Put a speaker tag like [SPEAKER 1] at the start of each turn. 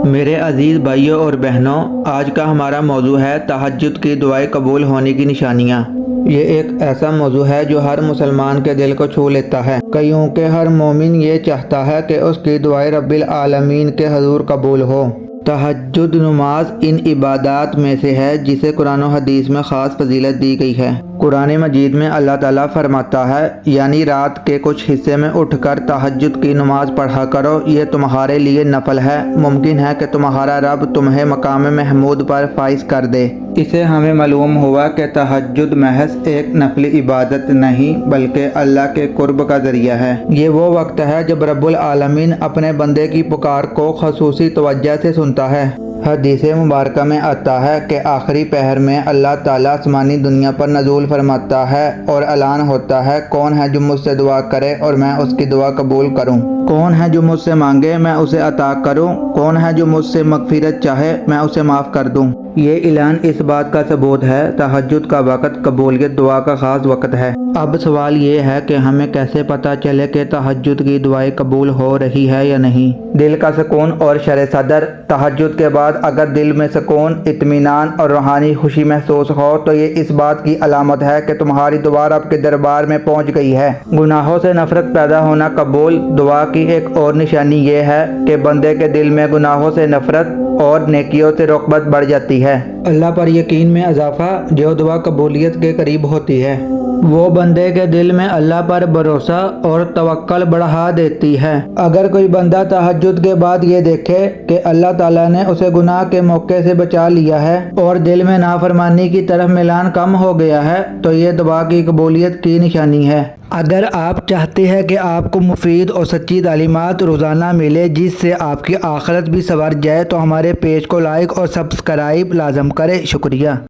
[SPEAKER 1] میرے عزیز بھائیوں اور بہنوں، آج کا ہمارا موضوع ہے تہجد کی دعائیں قبول ہونے کی نشانیاں۔ یہ ایک ایسا موضوع ہے جو ہر مسلمان کے دل کو چھو لیتا ہے، کیونکہ ہر مومن یہ چاہتا ہے کہ اس کی دعائیں رب العالمین کے حضور قبول ہو۔ تہجد نماز ان عبادات میں سے ہے جسے قرآن و حدیث میں خاص فضیلت دی گئی ہے۔ قرآن مجید میں اللہ تعالیٰ فرماتا ہے، یعنی رات کے کچھ حصے میں اٹھ کر تہجد کی نماز پڑھا کرو، یہ تمہارے لیے نفل ہے، ممکن ہے کہ تمہارا رب تمہیں مقام محمود پر فائز کر دے۔ اسے ہمیں معلوم ہوا کہ تہجد محض ایک نفلی عبادت نہیں بلکہ اللہ کے قرب کا ذریعہ ہے۔ یہ وہ وقت ہے جب رب العالمین اپنے بندے کی پکار کو خصوصی توجہ سے سنتا ہے۔ حدیث مبارکہ میں آتا ہے کہ آخری پہر میں اللہ تعالیٰ آسمانی دنیا پر نزول فرماتا ہے اور اعلان ہوتا ہے، کون ہے جو مجھ سے دعا کرے اور میں اس کی دعا قبول کروں؟ کون ہے جو مجھ سے مانگے میں اسے عطا کروں؟ کون ہے جو مجھ سے مغفرت چاہے میں اسے معاف کر دوں؟ یہ اعلان اس بات کا ثبوت ہے تہجد کا وقت قبولیت دعا کا خاص وقت ہے۔ اب سوال یہ ہے کہ ہمیں کیسے پتہ چلے کہ تہجد کی دعائیں قبول ہو رہی ہے یا نہیں؟ دل کا سکون اور شرح صدر۔ تہجد کے بعد اگر دل میں سکون، اطمینان اور روحانی خوشی محسوس ہو تو یہ اس بات کی علامت ہے کہ تمہاری دعا رب کے دربار میں پہنچ گئی ہے۔ گناہوں سے نفرت پیدا ہونا قبول دعا کی ایک اور نشانی یہ ہے کہ بندے کے دل میں گناہوں سے نفرت اور نیکیوں سے رغبت بڑھ جاتی ہے۔ اللہ پر یقین میں اضافہ جو دعا قبولیت کے قریب ہوتی ہے، وہ بندے کے دل میں اللہ پر بھروسہ اور توکل بڑھا دیتی ہے۔ اگر کوئی بندہ تہجد کے بعد یہ دیکھے کہ اللہ تعالیٰ نے اسے گناہ کے موقع سے بچا لیا ہے اور دل میں نافرمانی کی طرف میلان کم ہو گیا ہے تو یہ دعا کی قبولیت کی نشانی ہے۔ اگر آپ چاہتے ہیں کہ آپ کو مفید اور سچی تعلیمات روزانہ ملے جس سے آپ کی آخرت بھی سنور جائے تو ہمارے پیج کو لائک اور سبسکرائب لازم کریں۔ شکریہ۔